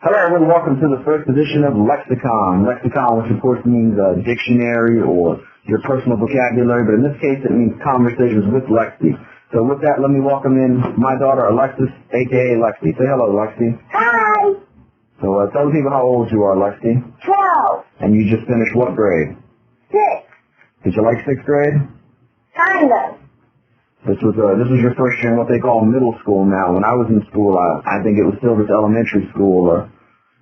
Hello everyone, welcome to the first edition of LexiCon. LexiCon, which of course means a dictionary or your personal vocabulary, but in this case it means conversations with Lexi. So with that, let me welcome in my daughter Alexis, aka Lexi. Say hello, Lexi. Hi. So tell the people how old you are, Lexi. 12. And you just finished what grade? 6. Did you like 6th grade? Kind of. This was your first year in what they call middle school now. When I was in school, I think it was still just elementary school or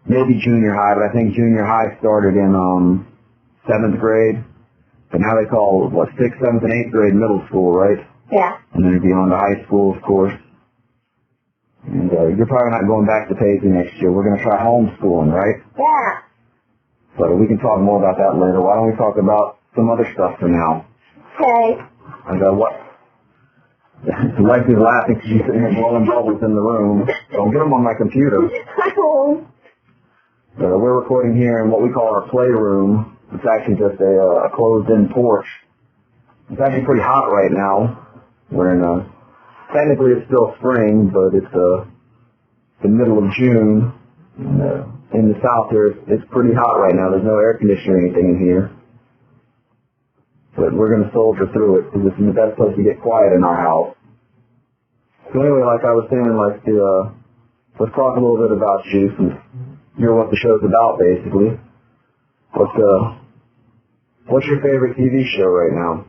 maybe junior high, but I think junior high started in 7th grade. But now they call, 6th, 7th, and 8th grade middle school, right? Yeah. And then it'd be on to high school, of course. And you're probably not going back to Paisley next year. We're going to try homeschooling, right? Yeah. So we can talk more about that later. Why don't we talk about some other stuff for now? Okay. And what? Lexi's laughing because she's sitting here blowing bubbles in the room. Don't get them on my computer. We're recording here in what we call our playroom. It's actually just a closed-in porch. It's actually pretty hot right now. We're in technically it's still spring, but it's the middle of June. And, in the south here, it's pretty hot right now. There's no air conditioning or anything in here. But we're going to soldier through it because this is the best place to get quiet in our house. So anyway, like I was saying, let's talk a little bit about you since you're what the show's about, basically. What's your favorite TV show right now?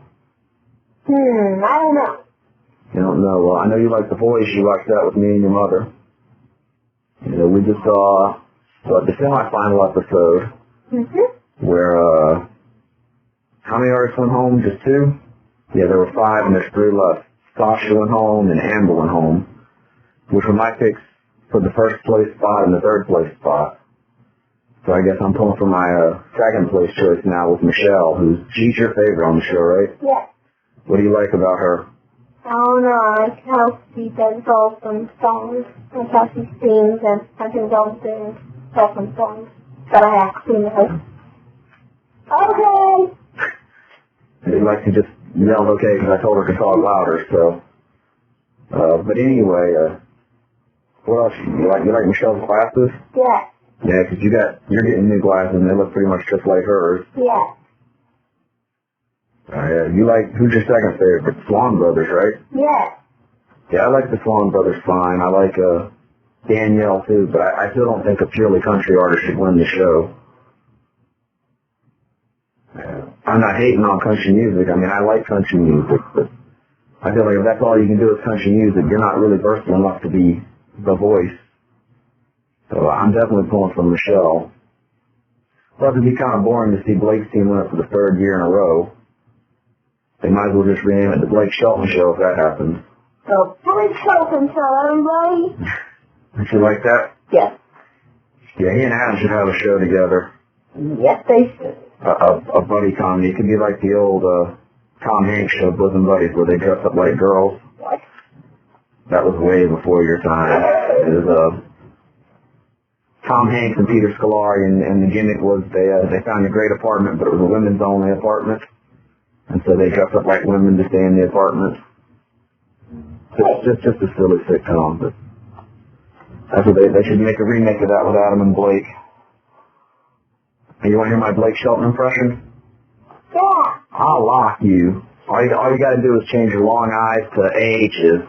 I don't know. You don't know. Well, I know you like The Voice. You watched that with me and your mother. We just saw the semi-final episode where how many artists went home? Just 2? Yeah, there were 5 and there's 3 left. Sasha went home and Amber went home, which were my picks for the first place spot and the third place spot. So I guess I'm pulling for my second place choice now with Michelle, she's your favorite on the show, right? Yeah. What do you like about her? I don't know. I like how she does awesome songs. I like how she sings and I think all sings awesome songs. But I actually know. Okay. You like to just yell okay because I told her to talk louder, so. But anyway, what else? You like Michelle's glasses? Yeah. Yeah, because you're getting new glasses and they look pretty much just like hers. Yeah. Yeah. Who's your second favorite? Swan Brothers, right? Yeah. Yeah, I like the Swan Brothers fine. I like Danielle too, but I still don't think a purely country artist should win the show. I'm not hating on country music. I mean, I like country music, but I feel like if that's all you can do is country music, you're not really versatile enough to be the voice. So I'm definitely pulling for Michelle. Plus, it'd be kind of boring to see Blake's team win it for the 3rd year in a row. They might as well just rename it the Blake Shelton Show if that happens. So, Blake Shelton, tell everybody. Would you like that? Yes. Yeah, he and Adam should have a show together. Yes, they should. A buddy comedy. It could be like the old Tom Hanks show, Bosom Buddies, where they dress up like girls. What? That was way before your time. It was Tom Hanks and Peter Scolari, and the gimmick was they found a great apartment, but it was a women's only apartment, and so they dressed up like women to stay in the apartment. Just a silly sitcom, but that's what they should make a remake of that with Adam and Blake. You want to hear my Blake Shelton impression? Yeah. I'll lock you. All you got to do is change your long eyes to AHs.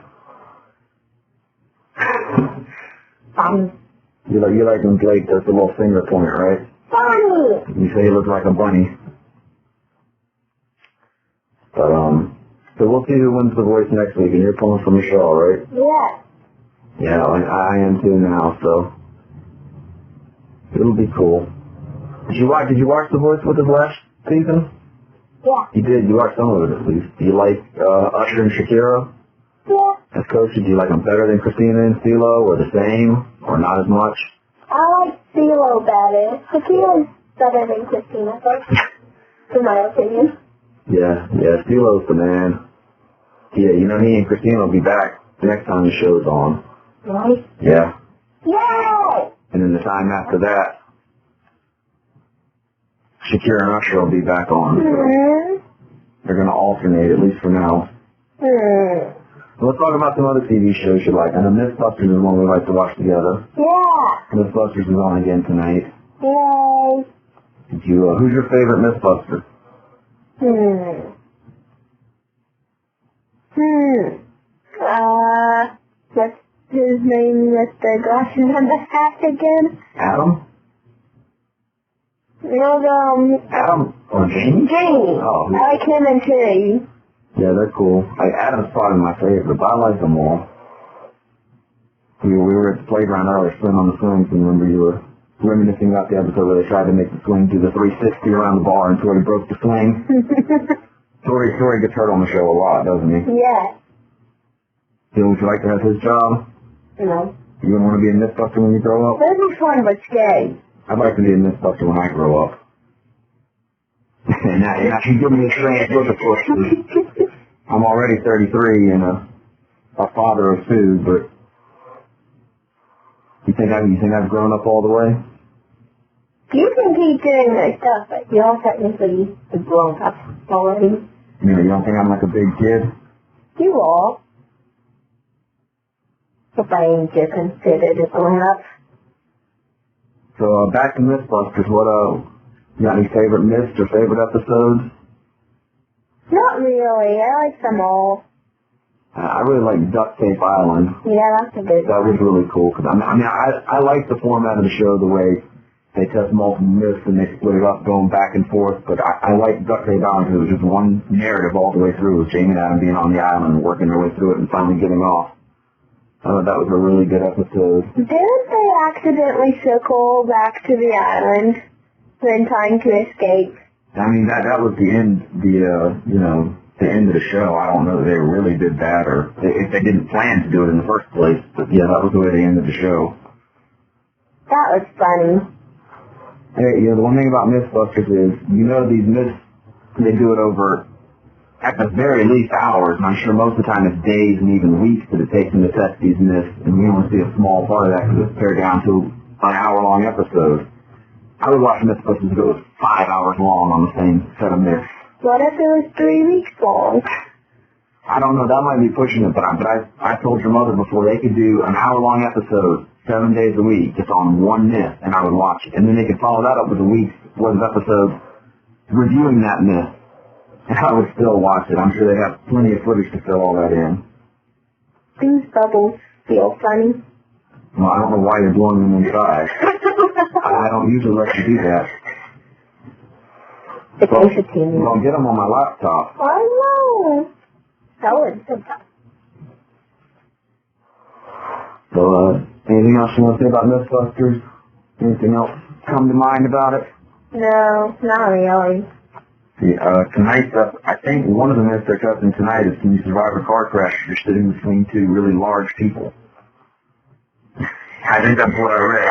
You like when Blake does the little finger point, right? Funny. You say he looks like a bunny. But so we'll see who wins The Voice next week, and you're pulling for Michelle, right? Yeah. Yeah, I am too now, so it'll be cool. Did you watch The Voice with us last season? Yeah. You did. You watched some of it at least. Do you like Usher and Shakira? Yeah. As coaches, do you like them better than Christina and CeeLo, or the same, or not as much? I like CeeLo better. Shakira's better than Christina, in my opinion. Yeah, CeeLo's the man. Yeah, he and Christina will be back the next time the show's on. Right? Yeah. Yay! And then the time after that, Shakira and Usher will be back on. So they're going to alternate, at least for now. Let's talk about some other TV shows you like. I know Mythbusters is one we like to watch together. Yeah. Mythbusters is on again tonight. Yay. Who's your favorite Mythbuster? What's his name with the glasses and the hat again? Adam? No, Adam? Or Jamie? Jamie. Oh, I like him and Terry. yeah, they're cool. Adam's probably my favorite, but I like them all. We were at the playground earlier, swimming on the swings, and remember you were reminiscing about the episode where they tried to make the swing do the 360 around the bar and Tori broke the swing. Tori gets hurt on the show a lot, doesn't he? Yeah. Would you like to have his job? No. You wouldn't want to be a Mythbuster when you grow up? That'd be fun, but scary. I'd like to be a Mythbuster when I grow up. now you give me a strange look, of course. I'm already 33 and a father of two, but you think I've grown up all the way? You can keep doing this stuff, but you're technically a grown up already. You don't think I'm like a big kid? You are. If I ain't just considered a grown up. So back to Mythbusters, you got any favorite myths or favorite episodes? Not really. I like them all. I really like Duct Tape Island. Yeah, that's a good That one. was really cool. Cause I like the format of the show, the way they test multiple myths and they split it up going back and forth. But I like Duct Tape Island because it was just one narrative all the way through with Jamie and Adam being on the island and working their way through it and finally getting off. I thought that was a really good episode. Didn't they accidentally circle back to the island in time to escape? I mean, that was the end, the end of the show. I don't know if they really did that or if they didn't plan to do it in the first place. But yeah, that was the way they ended the show. That was funny. Hey, the one thing about Mythbusters is, these myths, they do it over, at the very least, hours, and I'm sure most of the time it's days and even weeks that it takes them to test these myths, and we only see a small part of that because it's pared down to an hour-long episode. I would watch Mythbusters if it was 5 hours long on the same set of myths. What if it was 3 weeks long? I don't know, that might be pushing it, but I told your mother before they could do an hour-long episode 7 days a week just on one myth, and I would watch it. And then they could follow that up with a week's worth of episodes reviewing that myth, and I would still watch it. I'm sure they have plenty of footage to fill all that in. These bubbles feel funny. Well, I don't know why you're blowing them inside. I don't usually let you do that. It's entertaining. Don't get them on my laptop. I know. That would sometimes. So, anything else you want to say about Mythbusters? Anything else come to mind about it? No, not really. See, tonight, I think one of the myths they're testing tonight is, can you survive a car crash if you're sitting between two really large people? I think that's what I read.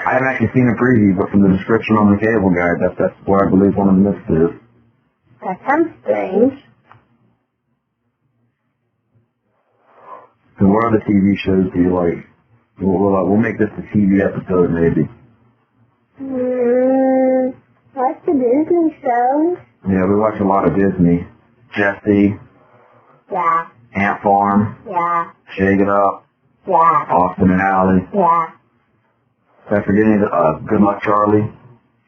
I haven't actually seen a preview, but from the description on the cable guide, that's what I believe one of the myths is. That sounds strange. So what other TV shows do you like? We'll make this a TV episode, maybe. What's the Disney shows? Yeah, we watch a lot of Disney. Jessie, Yeah. Ant Farm, Yeah. Shake It Up, Yeah. Austin and Ally. Yeah. Did I forget any of the, Good Luck Charlie?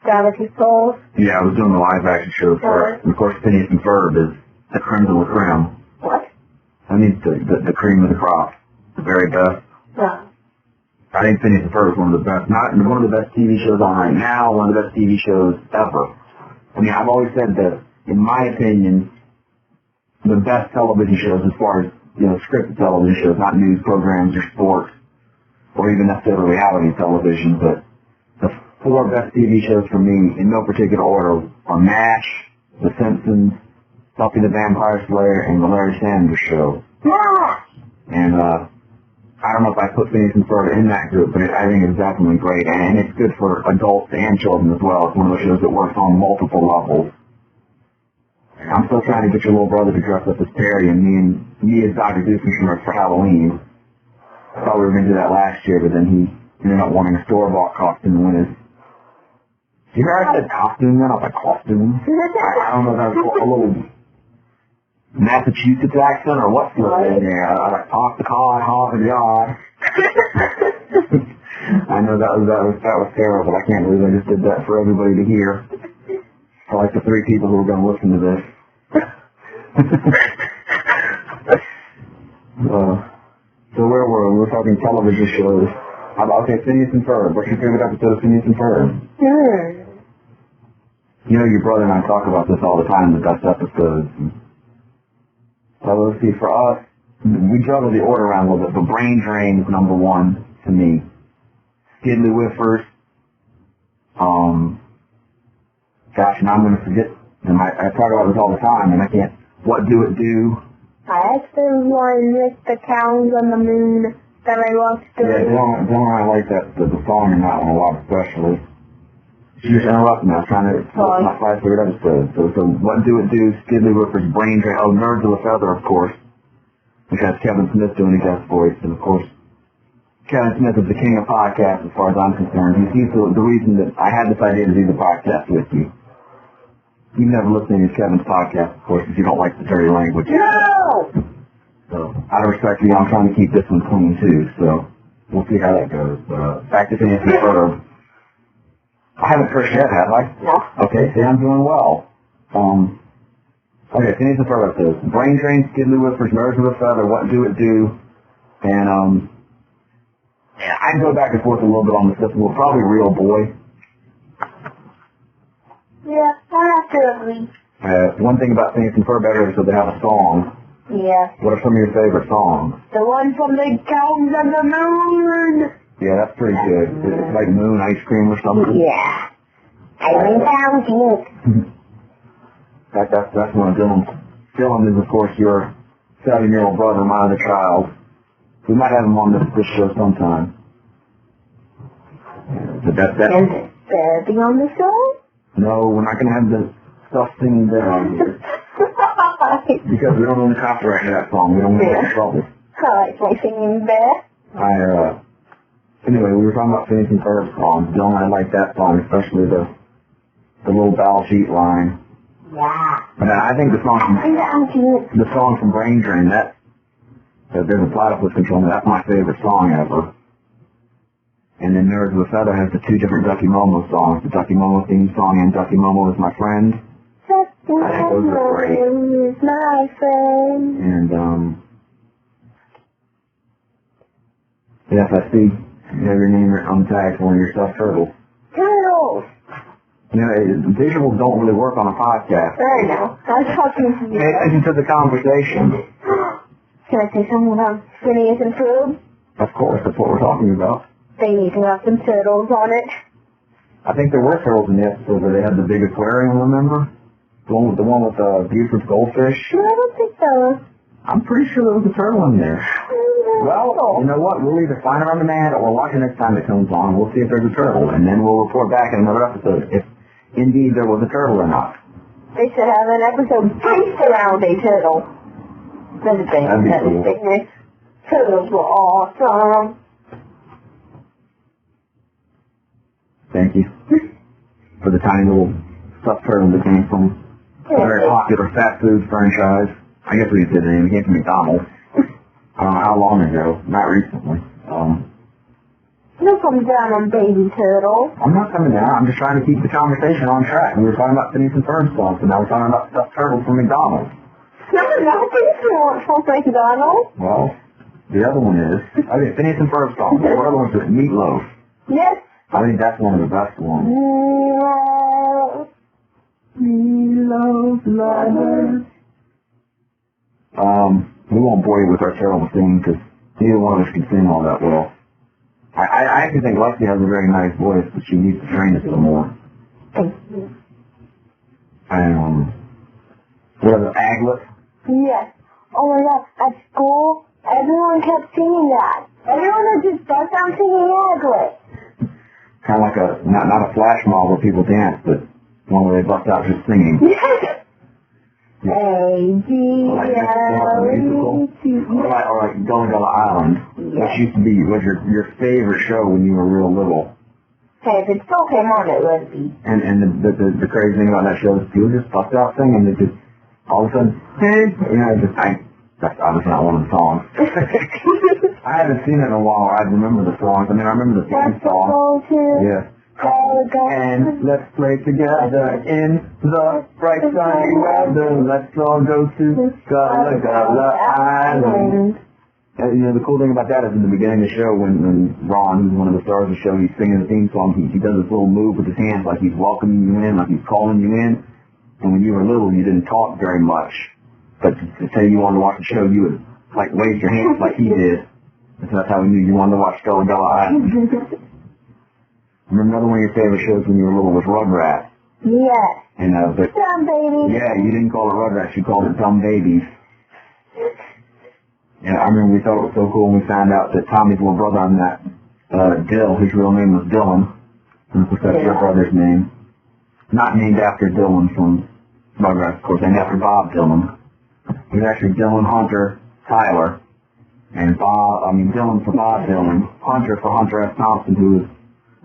Gravity Falls. Yeah, I was doing the live action show for it. And of course, Phineas and Ferb is the creme de la creme. What? I mean, the cream of the crop. The very best. No. I think Phineas and Ferb is one of the best, not one of the best TV shows on right now, one of the best TV shows ever. I mean, I've always said that, in my opinion, the best television shows as far as, scripted television shows, not news programs or sports, or even necessarily reality television, but the 4 best TV shows for me, in no particular order, are MASH, The Simpsons, Buffy the Vampire Slayer, and The Larry Sanders Show. Yeah. And, I don't know if I put Phineas and Ferb in that group, but I think it's definitely great, and it's good for adults and children as well. It's one of those shows that works on multiple levels. I'm still trying to get your little brother to dress up as Perry, and me as Dr. Doofenshmirtz for Halloween. I thought we were going to do that last year, but then he ended up wanting a store-bought costume when his... You hear I said costume then? I was like, costume? I don't know, that was a little... Massachusetts accent or what's going in there? I like talk the cod, hog the yard. I know that was terrible. I can't believe I just did that for everybody to hear. For like the 3 people who are going to listen to this. So where were we? We were talking television shows. Okay, Phineas and Ferb. What's your favorite episode of Phineas and Ferb? You know, your brother and I talk about this all the time, the best episodes. So let's see, for us, we juggle the order around a little bit, but Brain Drain is number 1 to me. Skiddly Whiffers. Gosh, now I'm going to forget. And I talk about this all the time, and I can't. What Do It Do? That's the one with the cows on the moon that I watched. Yeah, Dylan and I like that, the song in that one a lot, especially. She just interrupted me. I was trying to, my 5 favorite episodes. So What Do It Do, Skiddly Whippers, Brain Drain, Nerds with a Feather, of course, which has Kevin Smith doing a guest voice, and of course, Kevin Smith is the king of podcasts as far as I'm concerned. He's the reason that I had this idea to do the podcast with you. You never listen to Kevin's podcast, of course, if you don't like the dirty language. No! So, out of respect for you, I'm trying to keep this one clean, too, so we'll see how that goes. But, back to Phineas and Ferb. I haven't cursed yet, have I? No. Okay, see, I'm doing well. Okay, Phineas and Ferb episodes. Brain Drain, Skiddly Whippers, Nerds with a Feather, What Do It Do, and, yeah, I go back and forth a little bit on the system. Well, probably Real Boy. Yeah, I have to agree. One thing about Phineas and Ferb episodes, they have a song. Yeah. What are some of your favorite songs? The one from the cows on the moon. Yeah, that's pretty good. It's like Moon Ice Cream or something. Yeah. I went down to it. That's one of Dylan's. Dylan is, of course, your 7-year-old brother, my other child. We might have him on this show sometime. But that's Is there be on the show? No, we're not going to have the stuff singing there on here. Because we don't own the copyright to that song. We don't want to get in trouble. I like my singing bear. Anyway, we were talking about Phineas and Ferb songs. Dylan and I like that song, especially the little bell sheet line. Yeah. But I think the song from Brain Drain, there's a platypus control, that's my favorite song ever. And then Nerds with a Feather has the 2 different Ducky Momo songs, the Ducky Momo theme song and Ducky Momo is My Friend. Ducky Momo is my friend. And, yes, I see you have your name on the tag for one of your stuffed turtles. Turtles! You know, visuals don't really work on a podcast. I know. I was talking to you. Pay attention to the conversation. Can I say something about Phineas and Ferb? Of course, that's what we're talking about. They need to have some turtles on it. I think there were turtles in the episode where they had the big aquarium, remember? The one with Buford's goldfish? I don't think so. I'm pretty sure there was a turtle in there. Well, you know what? We'll either find it on demand or watch it next time it comes on. We'll see if there's a turtle, and then we'll report back in another episode if indeed there was a turtle or not. They should have an episode based around a turtle. That'd be cool. Turtles were awesome. Thank you for the tiny little stuffed turtle that came from a very popular fast food franchise. I guess we could say the name. It came from McDonald's. I don't know how long ago. Not recently. Don't come down on baby turtle. I'm not coming down. I'm just trying to keep the conversation on track. We were talking about Phineas and Ferb songs, and now we're talking about stuffed turtles from McDonald's. No, nothing from McDonald's. Well, the other one is. Okay, Phineas and Ferb songs. What other ones is it? Meatloaf. Yes. I think that's one of the best ones. Meatloaf lovers. We won't bore you with our terrible singing because neither one of us can sing all that well. I actually think Lexi has a very nice voice, but she needs to train it some more. Thank you. What is it, Aglet? Yes. Oh my God, at school, everyone kept singing that. Everyone would just bust out singing Aglet. Kind of like not a flash mob where people dance, but one where they bust out just singing. Yes. Or like Gullah Gullah Island, which used to be was your favorite show when you were real little. Hey, if it still came on, it would be. And the crazy thing about that show is people just bust out singing. all of a sudden, hey, that's obviously not one of the songs. I haven't seen it in a while. I remember the songs. I mean, I remember the theme song. Yeah. And let's play together in the bright sunny weather. Let's all go to Gullah Gullah Island. And, the cool thing about that is in the beginning of the show, when Ron, who's one of the stars of the show, he's singing the theme song, he does this little move with his hands like he's welcoming you in, like he's calling you in. And when you were little, you didn't talk very much. But to say you wanted to watch the show, you would, wave your hands like he did. And so that's how we knew you wanted to watch Gullah Gullah Island. Remember another one of your favorite shows when you were little was Rugrats? Yes. And, Dumb Babies. Yeah, you didn't call it Rugrats, you called it Dumb Babies. And I remember we thought it was so cool when we found out that Tommy's little brother on that, Dill, his real name was Dylan. And of course that's your brother's name. Not named after Dylan from Rugrats, of course, named after Bob Dylan. He was actually Dylan Hunter Tyler. And Dylan for Bob Dylan. Hunter for Hunter S. Thompson, who was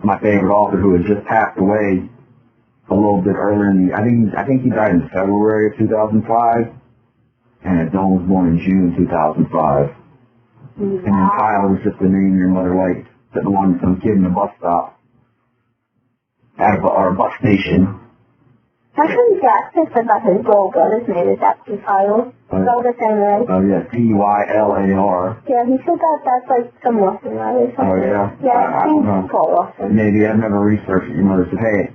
my favorite author, who had just passed away a little bit earlier in I think he died in February of 2005. And Dylan was born in June 2005. And then Tyler was just the name your mother liked, that belonged to some kid in a bus stop. Out of our bus station. Actually, Jack just said that his little brother's name is actually Tyler. Spelled the same way. Oh, yeah, Tylar. Yeah, he said that's some Russian, right, or something. Oh, yeah? Yeah, I don't know. Paul Russian. Maybe. I've never researched it. Your mother said, hey,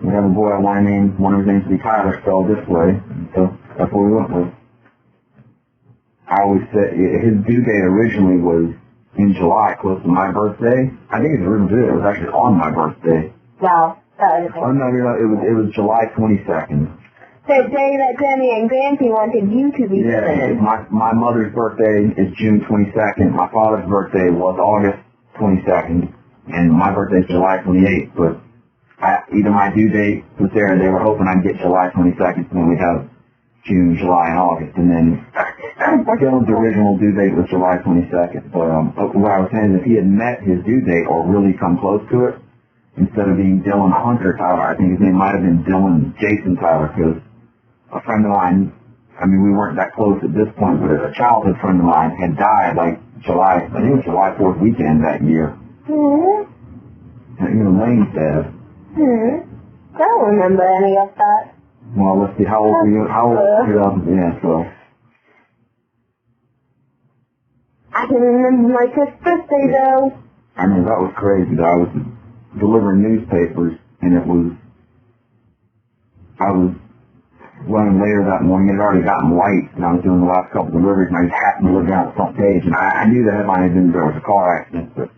we have a boy I want to name one of his names to be Tyler, spelled this way. So that's what we went with. I always said his due date originally was in July, close to my birthday. I think his original due date was actually on my birthday. Wow. Oh, no, it was July 22nd. The day that Granny and Grampy wanted you to be born. Yeah, my mother's birthday is June 22nd. My father's birthday was August 22nd. And my birthday is July 28th. But either my due date was there, and they were hoping I'd get July 22nd, and then we'd have June, July, and August. And then Dylan's original due date was July 22nd. But what I was saying is if he had met his due date or really come close to it, instead of being Dylan Hunter Tyler, I think his name might have been Dylan Jason Tyler, because a friend of mine, we weren't that close at this point, but a childhood friend of mine had died I think it was July 4th weekend that year. And even Lane's dead. I don't remember any of that. Well, let's see, how old were you? Yeah, so. I can remember my fifth birthday, though. I remember that was crazy, though. I was delivering newspapers, and I was running later that morning. It had already gotten light, and I was doing the last couple of deliveries, and I just happened to look down at the front page, and I knew the headline had been there was a car accident, but,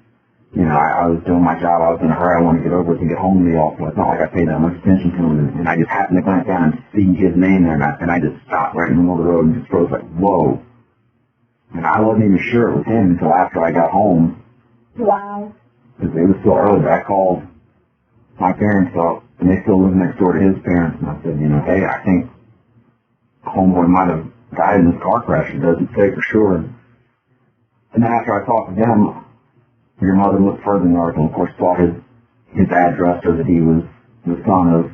I was doing my job. I was in a hurry. I wanted to get over it to get home to the office. It's not like I paid that much attention to it, and I just happened to glance down and see his name there, and I just stopped right in the middle of the road and just froze like, whoa. And I wasn't even sure it was him until after I got home. Wow. Because it was so early that I called my parents up, and they still live next door to his parents, and I said, hey, I think homeboy might have died in this car crash. It doesn't say for sure. And then after I talked to them, your mother looked further in the article and, of course, saw his address, or that he was the son of,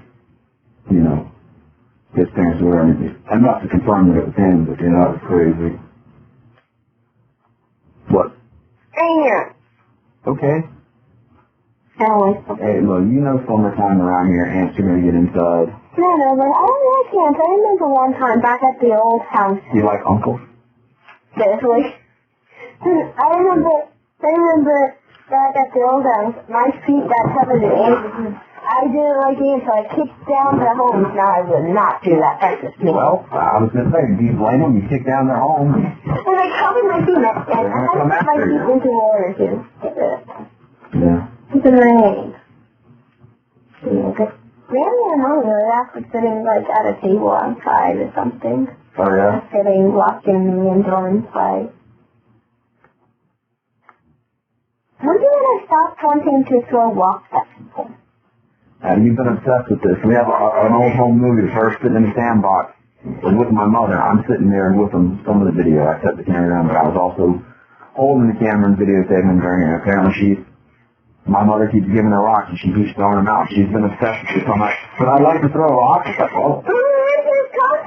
his parents or whatever. Enough to confirm that it was him, but, that was crazy. What? Yeah. Okay. Hey, look, summertime around here, ants are going to get inside. No, but I don't like ants. I remember one time back at the old house. You like uncles? Seriously. I remember back at the old house, my feet got covered in ants. I didn't like ants, so I kicked down their homes. Now I would not do that. That's just me. Well, I was going to say, do you blame them? You kick down their home. And they covered my feet, and I put my feet into water, too. Yeah. It's in my hand. Granny and Mom were actually sitting at a table outside or something. Oh, yeah? Sitting, watching me and Dylan play. When did I stop wanting to throw rocks at people? You've been obsessed with this. We have an old home movie of her sitting in the sandbox with my mother. I'm sitting there with them, some of the video. I set the camera down, but I was also holding the camera and videotaping during it. Apparently my mother keeps giving her rocks, and she keeps throwing them out. She's been obsessed with it so much. But I'd like to throw a rock. It's like, well,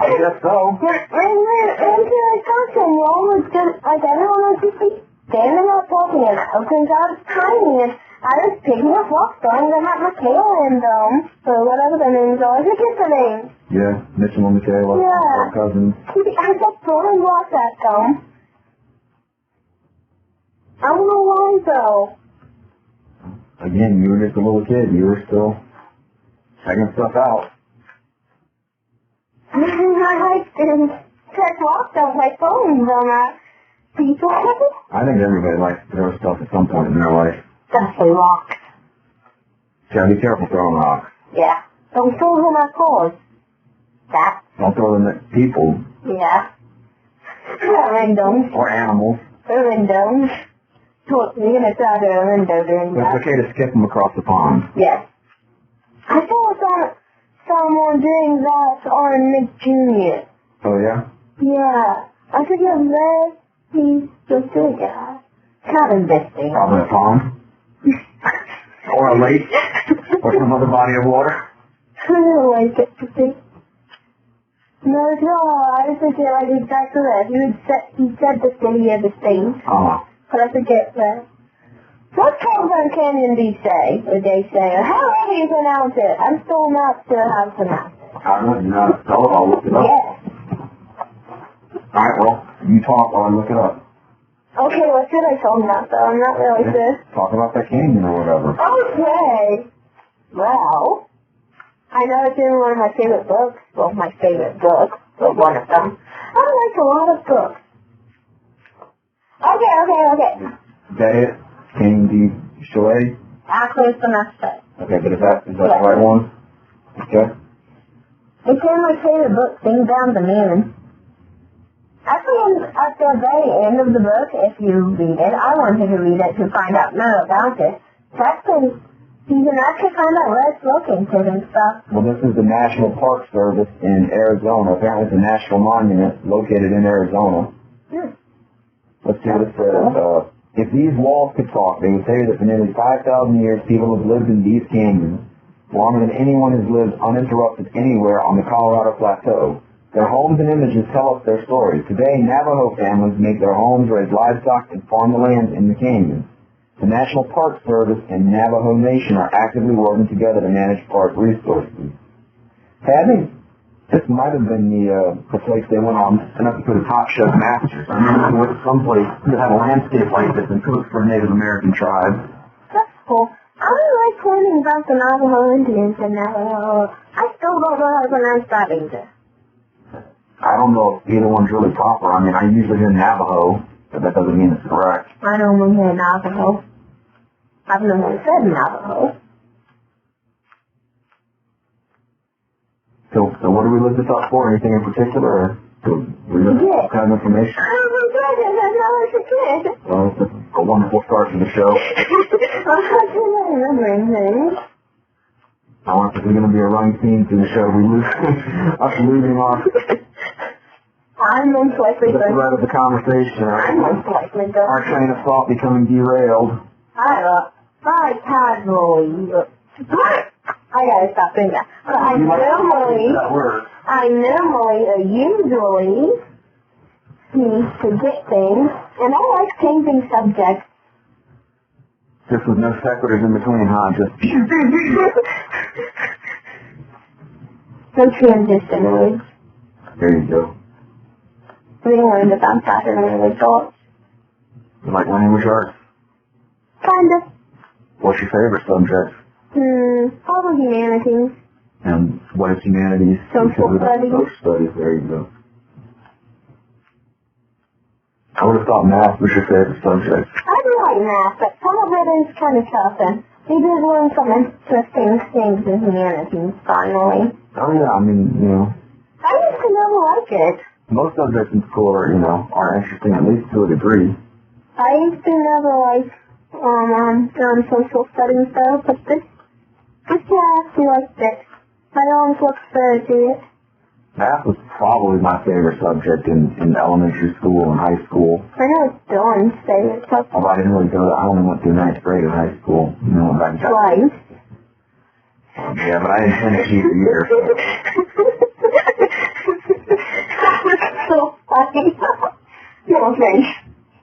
I guess so. When we went into the costume, we all was just, like, everyone was just like, standing up talking, and I opened out tiny, and I was picking up rock stars that had Michaela in them, or whatever their names are. I forget the names. Yeah, Mitchell and Michaela, our cousins. I kept throwing rocks at them. I don't know why, though. Again, you were just a little kid. You were still checking stuff out. I like to check rocks on my phone on people. I think everybody likes to throw stuff at some point in their life. Especially rocks. You gotta be careful throwing rocks. Yeah. Don't throw them at cars. That. Don't throw them at people. Yeah. Randoms. Or animals. Randoms. You're gonna throw out a window doing It's that. okay to skip them across the pond. Yes. I saw someone doing that on Nick Jr. Oh, yeah? Yeah. I forget where he's just doing it. Not investing. Probably a pond. Or a lake. Or some other body of water. I don't like it to see. No, I forget like exactly that. He said the city of the thing. But I forget that. What Caravan Canyon do you say? Or they say? Or however you pronounce it. I'm still not sure how to pronounce it. I don't know. You know how to spell it? I'll look it up. Yes. Alright, well, you talk while I look it up. Okay, what should I talk about though? I'm not really sure. Talk about that canyon or whatever. Okay. Well, I know it's in one of my favorite books. Well, my favorite book. But one of them. I like a lot of books. Okay. Is that it? King D. Chalet? Actually, it's the next set. Okay, but is that the right one? Okay. It's in my favorite book, Sing Down the Moon. Actually, at the very end of the book, if you read it, I wanted to read it to find out more about it. You can actually find out where it's located and stuff. Well, this is the National Park Service in Arizona. Apparently it's a national monument located in Arizona. Let's see what it says. If these walls could talk, they would say that for nearly 5,000 years people have lived in these canyons, longer than anyone has lived uninterrupted anywhere on the Colorado Plateau. Their homes and images tell us their story. Today, Navajo families make their homes, raise livestock, and farm the land in the canyons. The National Park Service and Navajo Nation are actively working together to manage park resources. Hey, I think this might have been the place they went on enough to put a Top Chef Masters. I remember we went to some place that had a landscape like this and cooked for Native American tribes. That's cool. I really like learning about the Navajo Indians and Navajo. I still don't know how to pronounce that either. I don't know if either one's really proper. I mean, I usually hear Navajo, but that doesn't mean it's correct. I don't want to hear Navajo. I've never said Navajo. So what do we look this up for? Anything in particular? Or we look what kind of information? Oh my goodness, that's not what you did. Well, it's a wonderful start to the show. I'm not remembering things. I want this is going to be a running theme through the show. We lose us losing our I'm most likely the thread of the conversation. I'm most likely going. Our train of thought becoming derailed. I casually. I gotta stop doing that. I normally or usually forget things, and I like changing subjects. Just with no sequiturs in between, huh? Just no transition words. there you go. We learned about that in early thoughts. You like language arts? Kinda. What's your favorite subject? Probably humanities. And what is humanities? Social studies. Social studies, there you go. I would have thought math was your favorite subject. I do like math, but some of it is kind of tough, and we did learn some interesting things in humanities, finally. Oh yeah, I mean, you know. I used to never like it. Most subjects in school are, you know, are interesting, at least to a degree. I used to never like social studies though, but this year I actually liked it. I always looked forward to it. Math was probably my favorite subject in elementary school and high school. I know it's Dawn's favorite subject. Although I didn't really I only went through 9th grade in high school, you know, back in Twice. Yeah, but I didn't finish either year. So. funny. No offense.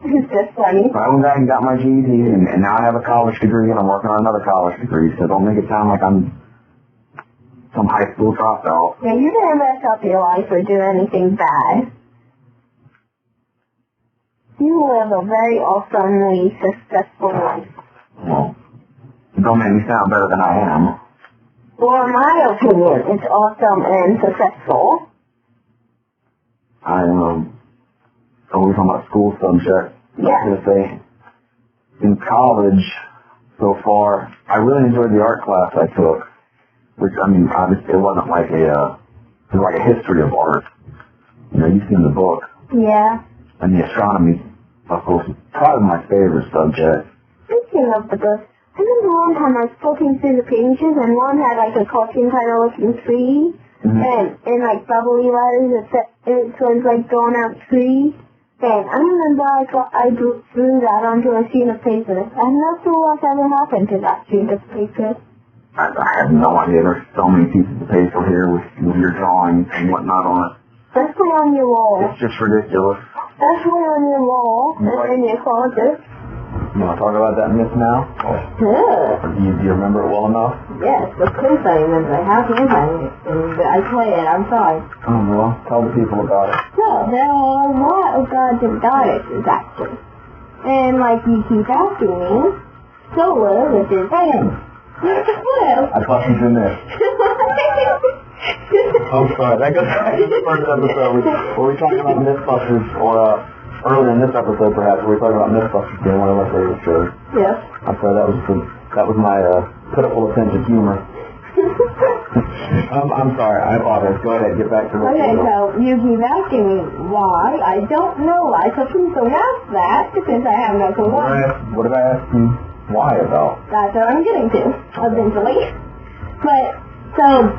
It's just funny. I went back and got my GED, and now I have a college degree, and I'm working on another college degree, so don't make it sound like I'm some high school dropout. Yeah, you didn't mess up your life or do anything bad. You live a very awesomely successful life. Well, don't make me sound better than I am. Well, in my opinion, it's awesome and successful. I, always on my school subject. Yeah. I was going to say, in college, so far, I really enjoyed the art class I took, which, I mean, obviously it wasn't like it was like a history of art. You know, you've seen the book. Yeah. And the astronomy, of course, is probably my favorite subject. Speaking of the book, I remember one time I was flipping through the pages and one had like a cartoon kind of looking tree, and in like bubbly letters it was like drawn out tree. And I remember I drew that onto a sheet of paper. I'm not sure what's ever happened to that sheet of paper. I have no idea. There's so many pieces of paper here with your drawings and whatnot on it. Especially on your wall. It's just ridiculous. Especially on your wall and in your closet. You want to talk about that myth now? Yeah. Do you remember it well enough? Yes, of course I remember. How can I play it, I'm sorry. Oh, well, tell the people about it. So, there are a lot of gods and goddesses, actually. And like you keep asking me, Solar, which is heaven. I thought you did this. I'm sorry, that goes back to the first episode. Were we talking about Mythbusters, or earlier in this episode perhaps, we were talking about Mythbusters being one of my favorite shows. Yes. I'm sorry, that was my pitiful attempt at humor. I'm sorry, I apologize. Go ahead, get back to what Okay, so you keep asking me why. I don't know why, so please don't ask that, because I have no clue why. What did I ask you why about? That's what I'm getting to, eventually. But, so,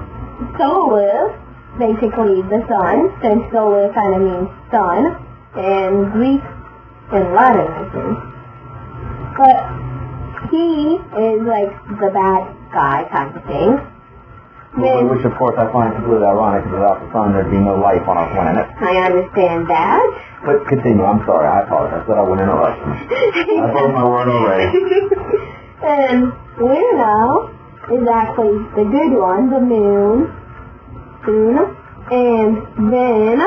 Solar, basically the sun, since Solar kind of means sun, in Greek and Latin, I think. But he is like the bad guy kind of thing. Which of course I find completely ironic, because without the sun there'd be no life on our planet. I understand that. But continue, I'm sorry, I apologize. I said I wouldn't interrupt you. I broke my word already. And Luna is actually the good one, the moon. And then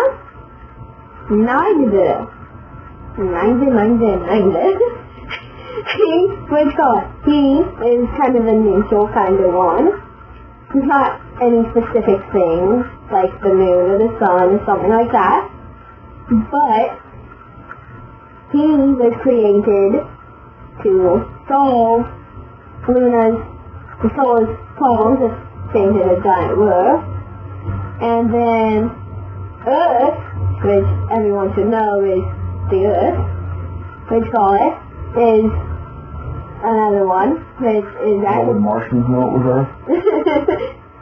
Neither. He is kind of a neutral kind of one. Not any specific things, like the moon or the sun or something like that. But he was created to solve the solar's problems of changing a giant Earth. And then Earth, which everyone should know is the Earth, which is another one, which is actually... Would Martians know it was Earth?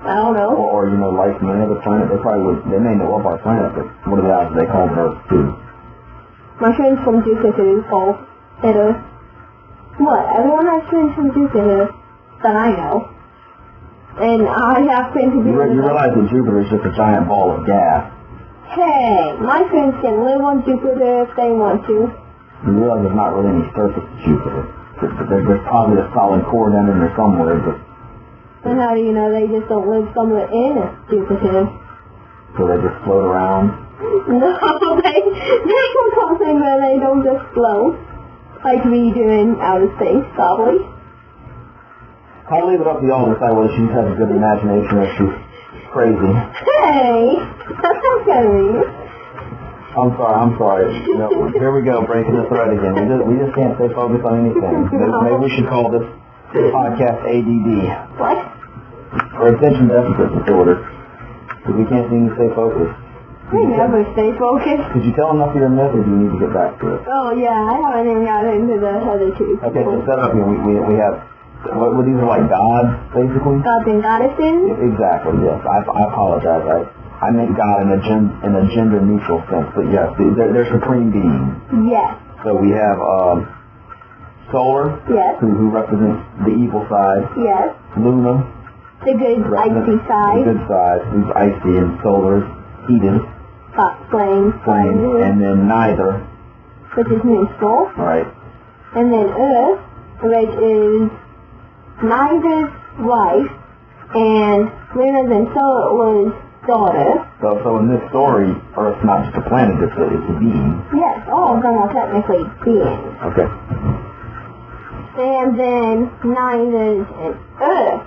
I don't know. Or life on any other planet. They probably would, they may know of our planet, but what are the odds they call it Earth too? My friends from Jupiter call it Earth. What? Everyone has friends from Jupiter that I know. And I have friends from Jupiter. You realize that Jupiter is just a giant ball of gas. Hey, my friends can live on Jupiter if they want to. You realize there's not really any surface to Jupiter. There's probably a solid core down in there somewhere, but... And how do you know they just don't live somewhere in Jupiter? So they just float around? No, they don't come somewhere they don't just float. Like we do in outer space, probably. I'll leave it up to y'all to decide whether she has a good imagination or she's crazy. Hey, that's not scary. I'm sorry. You know, here we go, breaking the thread again. We just can't stay focused on anything. Maybe we should call this podcast ADD. What? Or attention deficit disorder. Because we can't seem to stay focused. I never stay focused. Could you tell enough of your myth, or do you need to get back to it? Oh yeah, I haven't even gotten into the other two. Okay, so set up here. We have... What these are like gods, basically? Gods and goddesses? Exactly, yes. I apologize. I meant God in a gender neutral sense, but yes, they're supreme beings. Yes. So we have Solar, yes, who represents the evil side. Yes. Luna, the good icy side. The good side, who's icy, and Solar is heated. flame, and then neither, which is neutral. right? And then Earth, which is neither's wife, and Luna's and Solar's daughter. So in this story, Earth's not just a planet, it's a being. Yes, all of them are technically beings. Okay. And then Neither's and Earth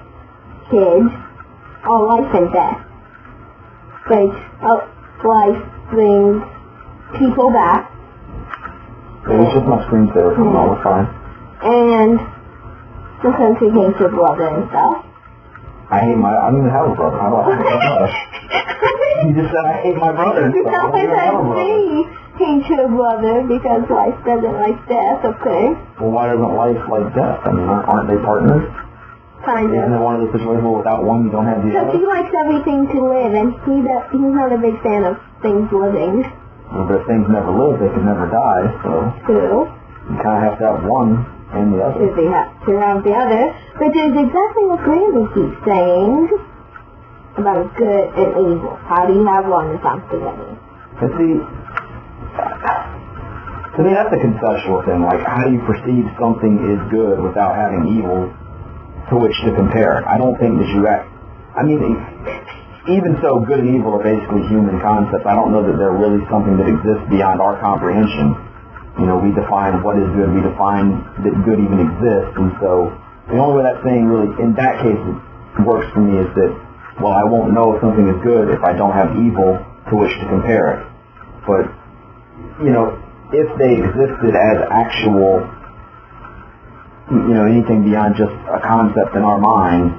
kids are life and death. Which life brings people back. It's just my screensaver coming on, we're fine. And sometimes he hates your brother and stuff. I don't even have a brother. How do I have a brother? You just said I hate my brother and stuff. Because he hates your brother because life doesn't like death, okay? Well, why doesn't life like death? I mean, aren't they partners? Kind Isn't it of. one of those situations where without one you don't have the Because other? he likes everything to live, and he's not a big fan of things living. Well, but if things never live, they could never die, so True. you kind of have to have one and the other. To have the other, which is exactly what Granny keeps saying about good and evil. How do you have one if I'm together? But see, to me that's a conceptual thing. Like, how do you perceive something is good without having evil to which to compare? I don't think that even so, good and evil are basically human concepts. I don't know that they're really something that exists beyond our comprehension. You know, we define what is good, we define that good even exists, and so the only way that saying really, in that case, works for me is that, well, I won't know if something is good if I don't have evil to which to compare it. But, you know, if they existed as actual, you know, anything beyond just a concept in our mind,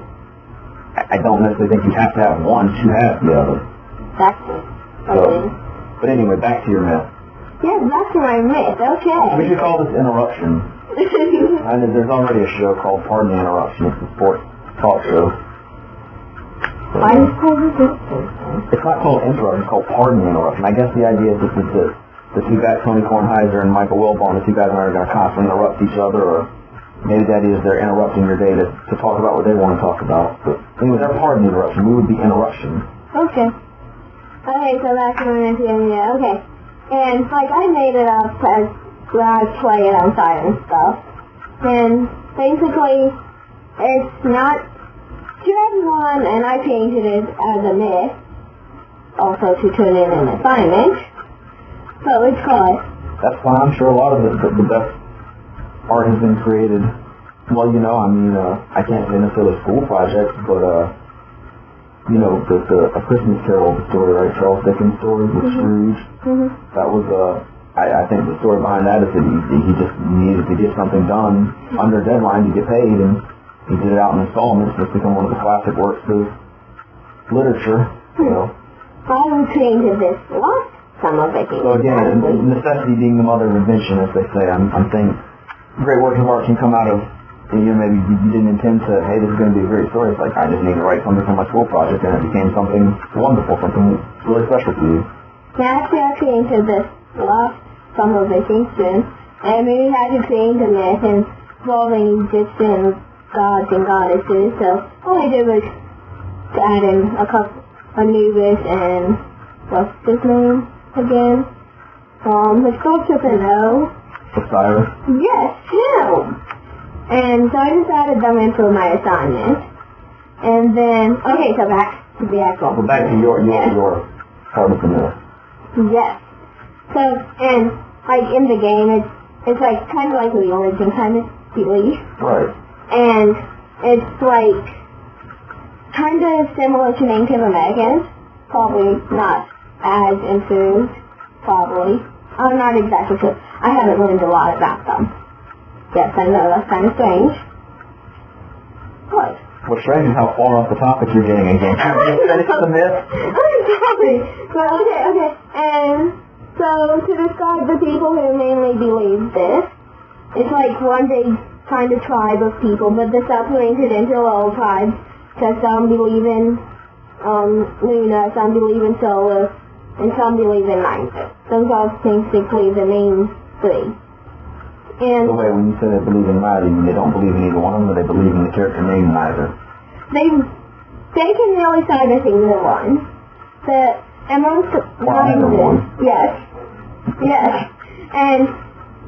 I don't necessarily think you have to have one to have the other. Exactly. So, but anyway, back to your myth. Yeah, back to my myth, okay. We should call this Interruption. And there's already a show called Pardon the Interruption. It's a sports talk show. Why is it called this? It's not called Interruption, it's called Pardon the Interruption. I guess the idea is that the two guys, Tony Kornheiser and Michael Wilbon, the two guys are going to constantly interrupt each other, or maybe the idea is they're interrupting your day to talk about what they want to talk about. But anyway, they're Pardon the Interruption. We would be Interruption. Okay. Okay, so that's my myth, yeah, okay. And, like, I made it up as when I was playing outside and stuff. And, basically, it's not to everyone, and I painted it as a myth, also to turn in an assignment. So it's called. That's fine. I'm sure a lot of the best art has been created. Well, you know, I mean, I can't say necessarily school projects, but, you know, A Christmas Carol, the story, right? Charles Dickens' story with Scrooge. Mm-hmm. That was, I think the story behind that is that he just needed to get something done under deadline to get paid, and he did it out in installments. It's become one of the classic works of literature, you know. I painted this last summer vacation. So again, necessity being the mother of invention, as they say. I'm saying great work of art can come out of, you know, maybe you didn't intend to, hey, this is going to be a great story. It's like, I just need to write something for my school project, and it became something wonderful, something really special to you. Yeah, actually, I painted this last summer vacation, and we had to paint a myth involving Egyptian gods and goddesses, so all I did was add in Anubis and, what's his name again? It starts with an O. Osiris. Yes, him! And so I just added them in for my assignment. And then, okay, so back to the actual. Well, back to your part of the myth. Yes. So, and, like, in the game, it's like, kind of like the origin kind of belief. Right. And it's, like, kind of similar to Native Americans. Probably not as enthused, probably. I'm not exactly sure. I haven't learned a lot about them. Yes, I know, that's kind of strange. What? What's strange is how far off the topic you're getting again. Can you finish the myth? I'm sorry. Well, okay. And so, to describe the people who mainly believe this, it's like one big kind of tribe of people, but they're separated into little tribes, because some believe in Luna, some believe in Solar, and some believe in Neither. Those are basically the main three. And the way when you say they believe in neither, you mean they don't believe in either one of them, or they believe in the character named Neither? they can really side with either one. amongst everyone. Yes. And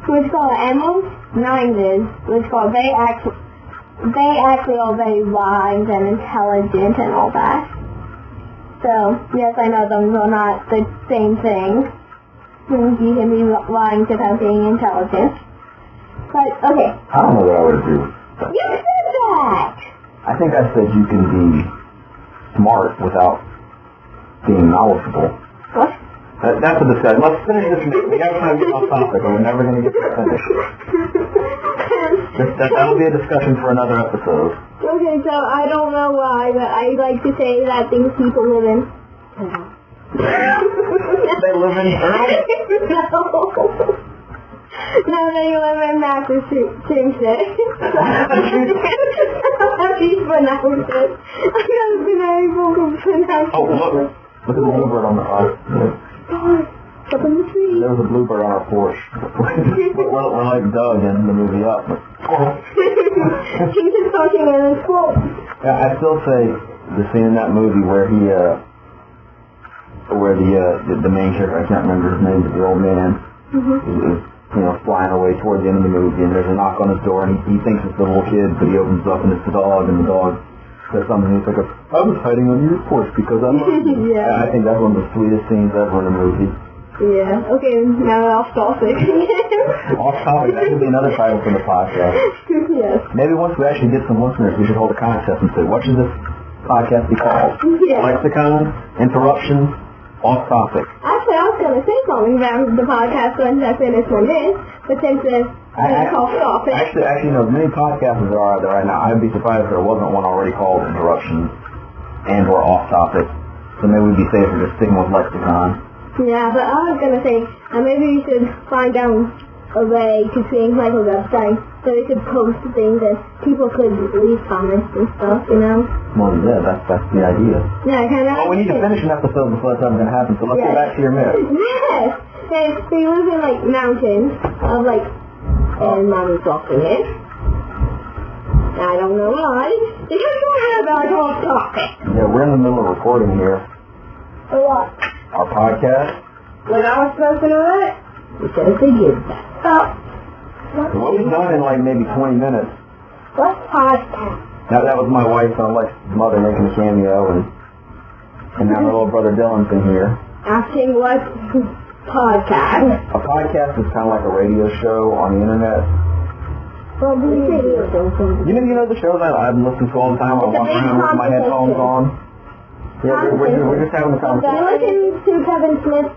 what's called amongst nines, what's called they actually obey lines and intelligent and all that. So, yes, I know those are not the same thing. You can be lying without being intelligent. But, okay. I don't know what I would agree with that. You said that! I think I said you can be smart without being knowledgeable. What? That's a discussion. Let's finish this. We got to get off topic, or we're never going to get to finish. That'll be a discussion for another episode. Okay, so I don't know why, but I like to say that things people live in. They live in Earl? No, they live in Massachusetts. He's pronounced it. I don't think I'm able to pronounce it. Oh, look at the bluebird on the Up in the tree. There was a bluebird on our porch. we're like Doug in the movie Up. He's just talking in his quote. Yeah, I still say the scene in that movie where the main character, I can't remember his name, but the old man is flying away toward the end of the movie, and there's a knock on his door, and he thinks it's the little kid, but he opens up and it's the dog, and the dog says something, and he's like, I was hiding on your porch because I love you. Yeah. I think that's one of the sweetest scenes ever in a movie. Yeah. Okay, now off topic. Off topic, that could be another title for the podcast. Yes. Maybe once we actually get some listeners, we should hold a contest and say, what should this podcast be called? Yeah. LexiCon, Interruptions, Off Topic. Actually, I was going to say something about the podcast once I finish one is, but since it's off topic. Actually, as many podcasts as there are out there right now, I'd be surprised if there wasn't one already called Interruptions and or Off Topic. So maybe we'd be safer just sticking with LexiCon. Yeah, but I was going to say, maybe we should find out a way to change Michael's website so we could post things and people could leave comments and stuff, Well, yeah, that's the idea. Yeah, kind of. Well, we need to finish an episode before that's ever going to happen, so let's get back to your myth. Yes! They live in, mountains of, and Mommy's walking in. I don't know why. Because we're about off topic. Yeah, we're in the middle of recording here. For what? Our podcast. Like I was supposed to know that? We should have figured that. What we've done in maybe 20 minutes. What podcast? That was my wife and Alex's mother making a cameo, and now her little brother Dylan's in here. Asking what podcast? A podcast is kind of like a radio show on the internet. Well, radio show. You know the shows I've been listening to all the time while I walk around with my headphones on? Yeah, we're just having a conversation. You're listening to Kevin Smith.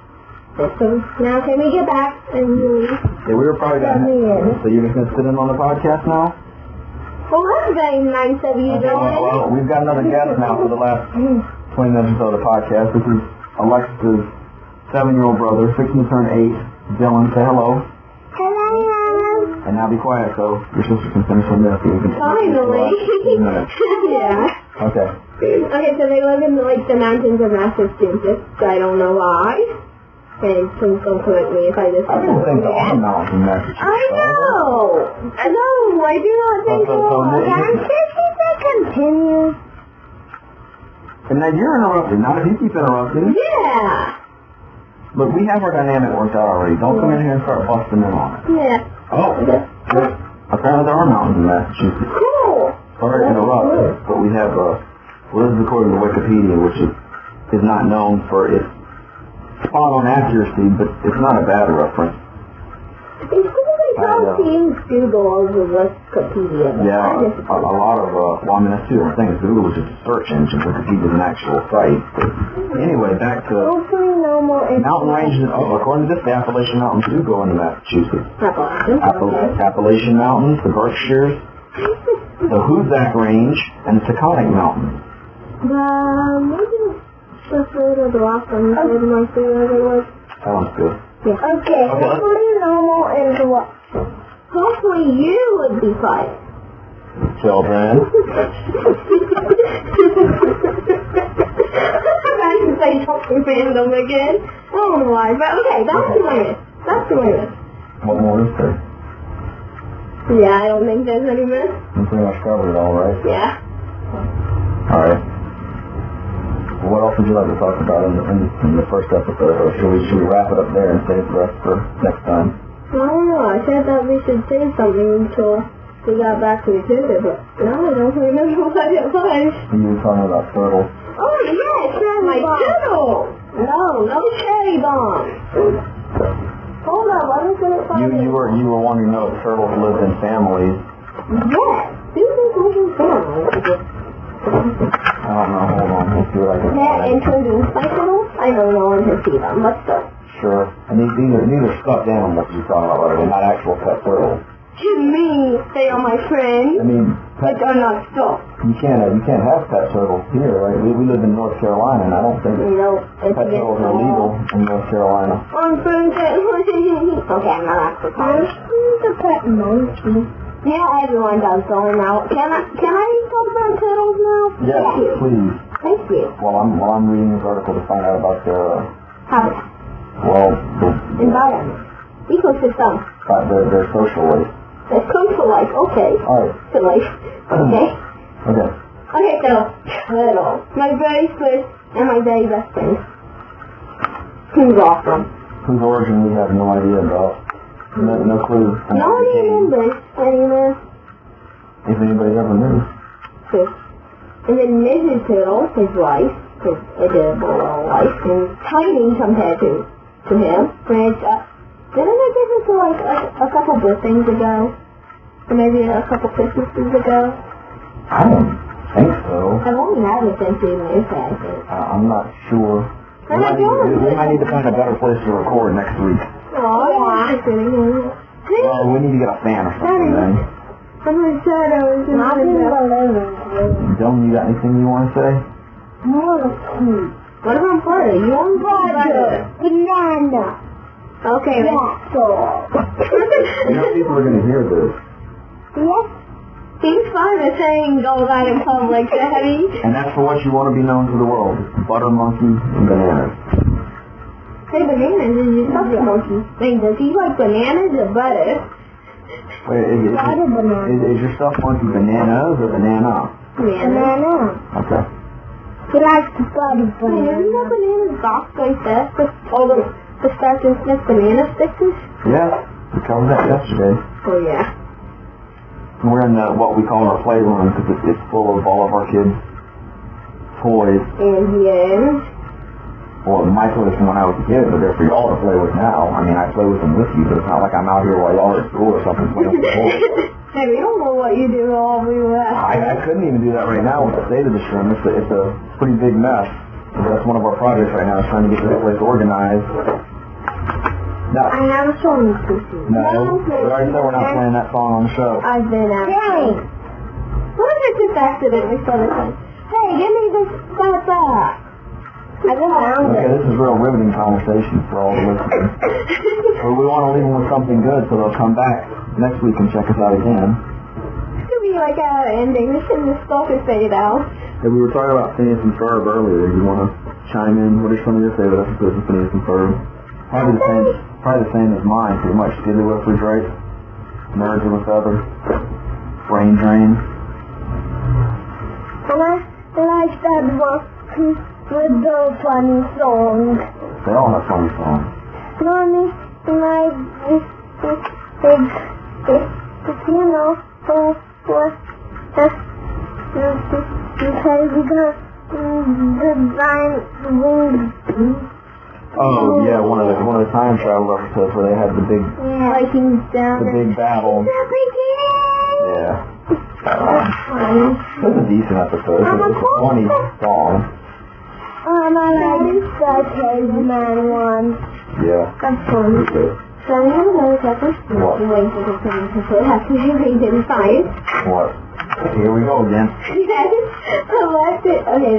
Now can we get back and leave? Yeah, we were probably going to... So you're just going to sit in on the podcast now? Well, that's very nice of you, Dylan. Well, we've got another guest now for the last 20 minutes or so of the podcast. This is Alexis' 7-year-old brother, fixing to turn 8. Dylan, say hello. Hello. And now be quiet so your sister can finish her myth. Finally. Yeah. Okay. Okay, so they live in the mountains of Massachusetts. I don't know why. And please don't correct me if I just... I don't think there are mountains in Massachusetts. I know! No, I do not think so. Continue. And now you're interrupting, not if you keep interrupting. Yeah. But we have our dynamic worked out already. Don't come in here and start busting in on it. Yeah. Oh, apparently there are mountains in Massachusetts. Cool. Sorry to interrupt, but we have, this is according to Wikipedia, which is not known for its spot-on accuracy, but it's not a bad reference. It's cool to use Google over Wikipedia. Yeah, a lot of, that's two different things. Google is just a search engine. Wikipedia is an actual site. But anyway, back to mountain ranges. Oh, according to this, the Appalachian Mountains do go into Massachusetts. Appalachian Mountains, the Berkshires, the Hoosick Range, and the Taconic Mountains. The food or the last one you said my favorite was? That one's good. Yeah. Okay, hopefully normal is what? Hopefully you would be quiet. Children. I can say something random again. I don't know why, but okay, that's the way. What more is there? Yeah, I don't think there's any more. We pretty much covered it all, right? Yeah. Alright. What else else would you like to talk about in the first episode? Or should we wrap it up there and save the rest for next time? I don't know. I said that we should say something until we got back to each other, but now I don't remember what it was. You were talking about turtles. Oh, yes, my turtle. No cherry bomb. Hold on, let me finish finding You were wanting to know if turtles lived in families. Yes, these are living families. I don't know, hold on, let's see what I can That find. introduced my turtles? I know no one can see them, but still. Sure. And these are stuffed animals you're talking about, right? They're not actual pet turtles. To me, they are my friends, I mean, but they're not stuffed. you can't have pet turtles here, right? We live in North Carolina, and I don't think No, it's pet turtles are legal in North Carolina. I'm friends at Okay, I'm not actually calling. It's a pet monkey. Yeah, everyone does going now. Can I talk about turtles now? Yes, Thank you. please. Thank you. While I'm reading this article to find out about their Environment. Ecosystem. their social life. Their social life, okay. All right. So life. Okay. Okay. Okay, so, turtle. My very first and my very best friend. Who's awesome. Whose origin we have no idea about. No clue. No one remembers anymore. If anybody ever knew. True. And then Mrs. Turtle, his wife, his adorable little wife, and tiny compared to him, which, didn't I give it to like a couple birthdays ago? Or maybe a couple Christmases ago? I don't think so. I've only had it since we moved back. I'm not sure. We might need to find a better place to record next week. Oh, yeah. Well, we need to get a fan or something then. I'm excited. I was just Dylan, you got anything you want to say? What about Florida? You want butter? Banana. Okay, then. You know people are going to hear this. Yes. Seems fun to saying go out in public, Daddy. And that's for what you want to be known to the world. Butter monkey and bananas. Hey, bananas is your stuffed monkey. Wait, does he like bananas or butter? Wait, is your stuffed monkey bananas or banana? Banana. Okay. He likes the butter banana. Isn't that bananas boxed like that? With all the Start and Sniff banana stickers? Yeah, we covered that yesterday. Oh, yeah. We're in what we call our playroom because it's full of all of our kids' toys. And yes. Well, my toys from when I was a kid, but they're for y'all to play with now. I mean, I play with them with you, but it's not like I'm out here while y'all are at school or something playing with the toys. Hey, we don't know what you do while we were I couldn't even do that right now with the state of this room. It's a pretty big mess. That's one of our projects right now, is trying to get this place organized. No. I never saw you, Chrissy. No, we already said we're not playing that song on the show. I've been out. Hey! What if it's just accidentally started saying, hey, give me this stuff back? I just found Okay, it. this is real riveting conversation for all the listeners. But we want to leave them with something good so they'll come back next week and check us out again. This could be like our ending. We shouldn't have stuff it fade out. Hey, we were talking about Phineas and Ferb earlier. You want to chime in? What are some of your favorite episodes of Phineas and Ferb? Probably the same as mine, pretty much. Skidly Whippers, right? Nerds with Feather. Brain Drain. And I like that one with the funny song. They all have funny songs. Mommy, like this, you know, because Oh yeah, one of the time travel episodes where they had the big battle. Yeah. It was a decent episode. It was a funny song. I like the caveman one. Yeah. That's fun. So I have another question. What? Wait for the thing to put after you didn't find. What? Here we go again. Okay,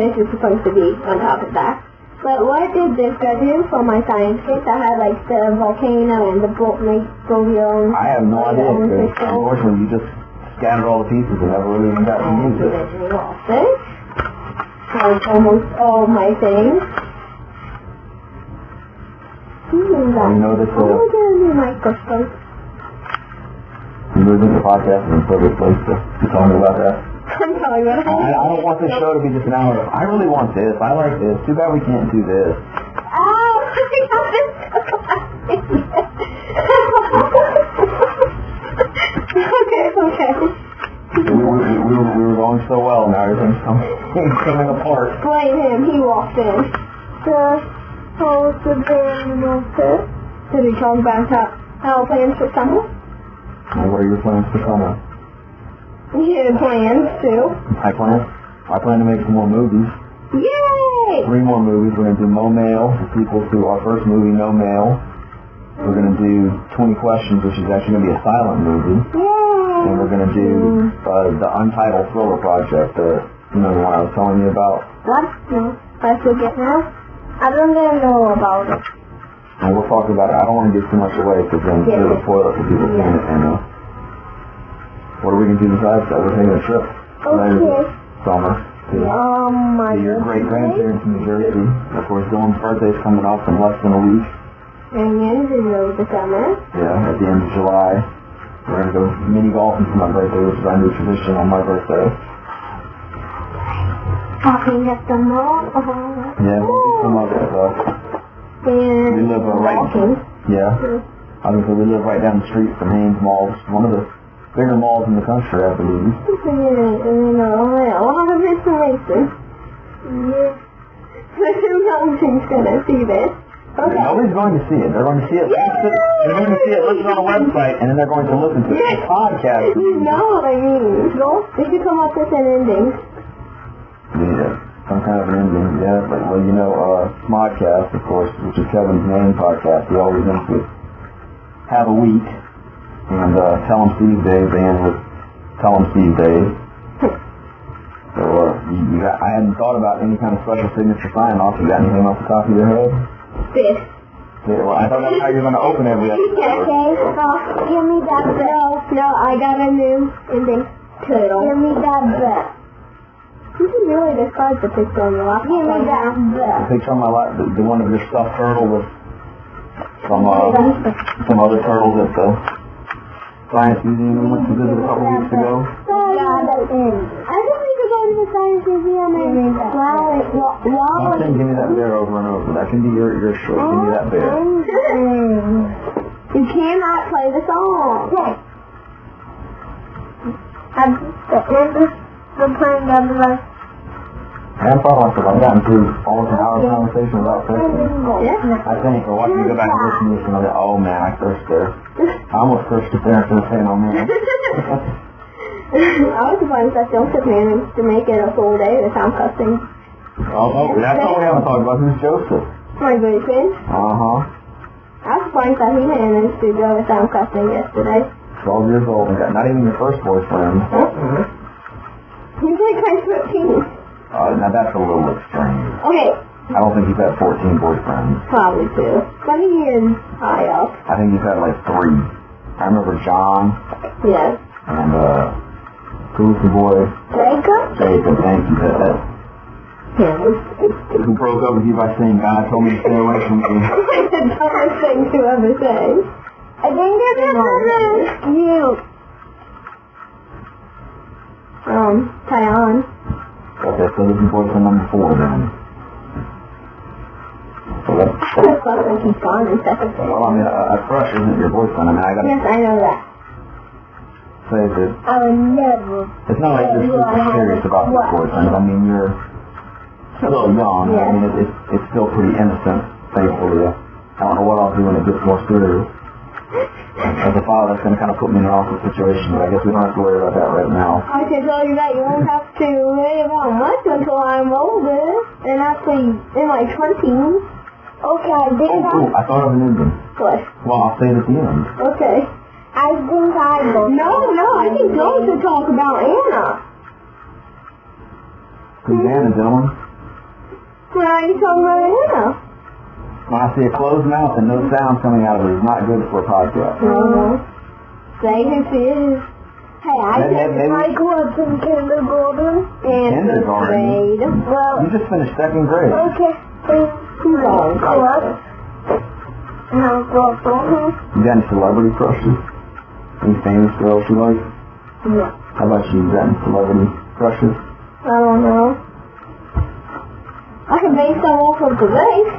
this is supposed to be on top of that. But what did this go do for my science kit that had like the volcano and the Bolio? I have no idea, because unfortunately you just scattered all the pieces and never really even got to use it. Like almost all my things. You know this I'm going to get a new microscope. You moved into the podcast and so this place to tell me about that. I'm probably gonna I don't want this show to be just an hour. I really want this. I like this. Too bad we can't do this. Oh, okay. We were going so well, now everything's coming apart. Blame him, he walked in. Did he talk about how plans for summer? And what are your plans for summer? You had plans too. I plan to make some more movies. Yay! 3 more movies. We're going to do No Mail, the sequel to our first movie, No Mail. We're going to do 20 Questions, which is actually going to be a silent movie. Yay! And we're going to do the Untitled Thriller Project, the one I was telling you about. What? No. I forget now. I don't even know about it. And we'll talk about it. I don't want to give too much away because then there's a spoiler for people seeing it. And what are we going to do besides that? We're taking a trip. Okay. Summer. My your great-grandparents in New Jersey. Of course, Dylan's birthday's coming up in less than a week. And the end of the summer. Yeah, at the end of July. We're going to go mini golfing for my birthday, which is our new tradition on my birthday. Talking at the mall. Yeah, we'll do some other stuff. And we live we live right down the street from Haynes Mall, one of the bigger malls in the country, I believe. A lot of information. Yeah. Nobody's gonna see this. Okay. Nobody's going to see it. They're going to see it. They're going to see it listed on a website, and then they're going to listen to it. It's a podcast. You know what I mean. We should come up with an ending. Yeah. Some kind of an ending, yeah. But, Smodcast, of course, which is Kevin's main podcast. He always ends with Have a Week, and Tell 'em Steve Days, and with Tell 'em Steve Days. So, I hadn't thought about any kind of special signature sign-off. You got anything off the top of your head? This. Yeah, well, I don't know how you're going to open every episode. Okay, give me that bell. No, I got a new ending. Turtle. Give me that bell. You can really describe the picture on your lap. Give me that bell. The picture on my lap, the one of your stuffed turtle with some other turtles at the Science Museum we went to visit a couple weeks ago. I don't need to go to the Science Museum and I'm saying give me that bear over and over. That can be your short. Give me that bear. You cannot play the song. I'm playing down the road. I haven't thought about it. I've gotten through almost an hour of conversation without cursing. Yeah. I think, or watching me go back and listen to this and I'll go, oh man, I cursed there. I almost cursed it there instead of saying, oh man. I was surprised that Joe took managed to make it a full day without cussing. Oh, that's all we haven't talked about. Who's Joseph? My boyfriend. Uh-huh. I was surprised that he managed to go without cussing yesterday. 12 years old and got not even your first boyfriend. He's like 13. Now that's a little extreme. Okay. I don't think you've had 14 boyfriends. Probably 2. Let me get high up. I think you've had like 3. I remember John. Yes. And, who's the boy? Jacob? Jacob, thank you. Yes. Who broke up with you by saying, God told me to stay away from you. The dumbest thing to ever say. I think it's you. Tyon. Okay, so this is boyfriend number 4 then. So that's... Looks like he's gone in second grade. Well, I mean, a crush isn't your boyfriend. I mean, I gotta... Yes, I know that. Say that... I would never... It's not like you're super serious about this boyfriend. I mean, you're still young. Yes. I mean, it's still pretty innocent, thankfully. I don't know what I'll do when it gets more serious. As a father, that's going to kind of put me in an awkward situation, but I guess we don't have to worry about that right now. I can tell you that you won't have to worry about much until I'm older, and actually in my 20s. Okay, I think I thought of an ending. What? Well, I'll say it at the end. Okay. I think I will. No, I think Joel should talk about Anna. Who's Anna, Dylan? Why are you talking about Anna? When I see a closed mouth and no sound coming out of it, it's not good for a podcast. Say who she is. Hey, I grew up in kindergarten. Kindergarten? Well, you just finished 2nd grade. Okay. Who's on? You got any celebrity crushes? Any famous girls you like? Yeah. How about you? You got any celebrity crushes? I don't know. I can make some off of the base.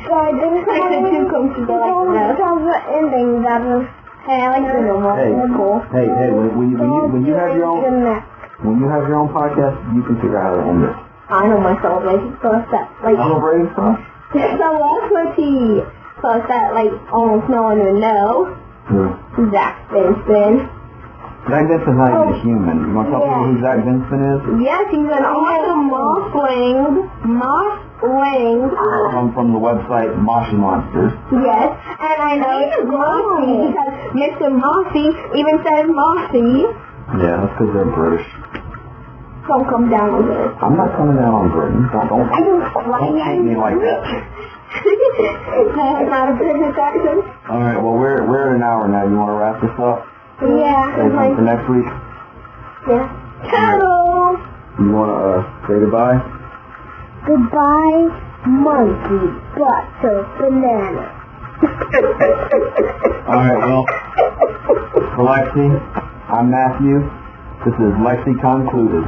So I didn't like the two comes together like that. That's the ending that was. Hey, I like the normal. Cool. Hey, when you have your own podcast, you can figure out how to end it. I know my celebration sauce that like Celebrating stuff? celebrity. So it's that like almost no one would know. Zach Benson. Zach Benson's not even a human. You want to tell people who Zach Benson is? Yes, he's an awesome moss-winged. From the website Moshi Monsters. Yes, and I know he's mossy because Mr. Mossy even says mossy. Yeah, that's because they're British. Don't come down on this. I'm not coming down on Britain. Don't hate me like that. That's not a British accent. Alright, well we're at an hour now. You want to wrap this up? Yeah. Save one for next week? Yeah. Hello. You want to say goodbye? Goodbye, monkey butter banana. Alright, well, for Lexi, I'm Matthew. This is LexiCon concluded.